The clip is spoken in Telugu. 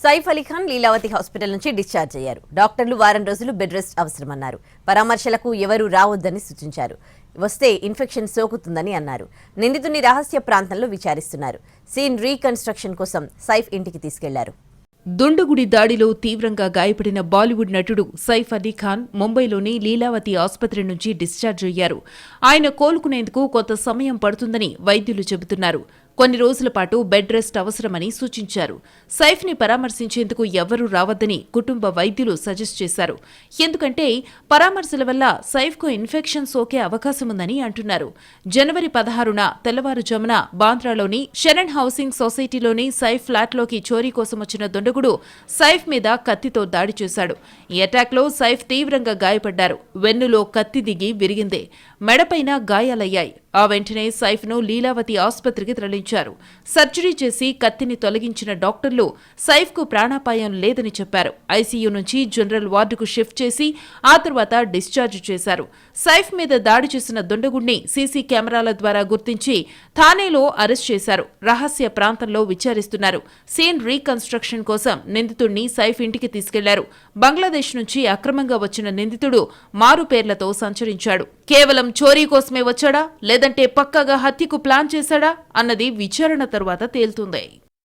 సైఫ్ అలీ ఖాన్ లీలావతి హాస్పిటల్ నుంచి డిశ్చార్జ్ అయ్యారు. డాక్టర్లు వారం రోజులు బెడ్ రెస్ట్ అవసరమన్నారు. పరామర్శలకు ఎవరూ రావద్దని సూచించారు. వస్తే ఇన్ఫెక్షన్ సోకుతుందని అన్నారు. నిందితుని రహస్య ప్రాంతంలో విచారిస్తున్నారు. సీన్ రీకన్స్ట్రక్షన్ కోసం సైఫ్ ఇంటికి తీసుకెళ్లారు. దుండగుడి దాడిలో తీవ్రంగా గాయపడిన బాలీవుడ్ నటుడు సైఫ్ అలీ ఖాన్ ముంబైలోని లీలావతి ఆసుపత్రి నుంచి డిశ్చార్జ్ అయ్యారు. ఆయన కోలుకునేందుకు కొంత సమయం పడుతుందని వైద్యులు చెబుతున్నారు. కొన్ని రోజుల పాటు బెడ్ రెస్ట్ అవసరమని సూచించారు. సైఫ్ని పరామర్శించేందుకు ఎవరూ రావద్దని కుటుంబ వైద్యులు సజెస్ట్ చేశారు. ఎందుకంటే పరామర్శల వల్ల సైఫ్కు ఇన్ఫెక్షన్ సోకే అవకాశముందని అంటున్నారు. జనవరి 16న తెల్లవారుజామున బాంద్రాలోని శరణ్ హౌసింగ్ సొసైటీలోని సైఫ్ ఫ్లాట్లోకి చోరీ కోసం వచ్చిన దుండగుడు సైఫ్ మీద కత్తితో దాడి చేశాడు. ఈ అటాక్లో సైఫ్ తీవ్రంగా గాయపడ్డారు. వెన్నులో కత్తి దిగి విరిగిందే. మెడపైన గాయాలయ్యాయి. ఆ వెంటనే సైఫ్ను లీలావతి ఆసుపత్రికి తరలించారు. సర్జరీ చేసి కత్తిని తొలగించిన డాక్టర్లు సైఫ్కు ప్రాణాపాయం లేదని చెప్పారు. ఐసీయూ నుంచి జనరల్ వార్డుకు షిఫ్ట్ చేసి ఆ తర్వాత డిశ్చార్జ్ చేశారు. సైఫ్ మీద దాడి చేసిన దుండగుడిని సీసీ కెమెరాల ద్వారా గుర్తించి థానేలో అరెస్ట్ చేశారు. రహస్య ప్రాంతంలో విచారిస్తున్నారు. సీన్ రీకన్స్ట్రక్షన్ కోసం నిందితుడిని సైఫ్ ఇంటికి తీసుకెళ్లారు. బంగ్లాదేశ్ నుంచి అక్రమంగా వచ్చిన నిందితుడు మారు పేర్లతో సంచరించాడు. కేవలం చోరీ కోసమే వచ్చాడా లేదంటే పక్కాగా హత్యకు ప్లాన్ చేశాడా అన్నది విచారణ తరువాత తేలుతుంది.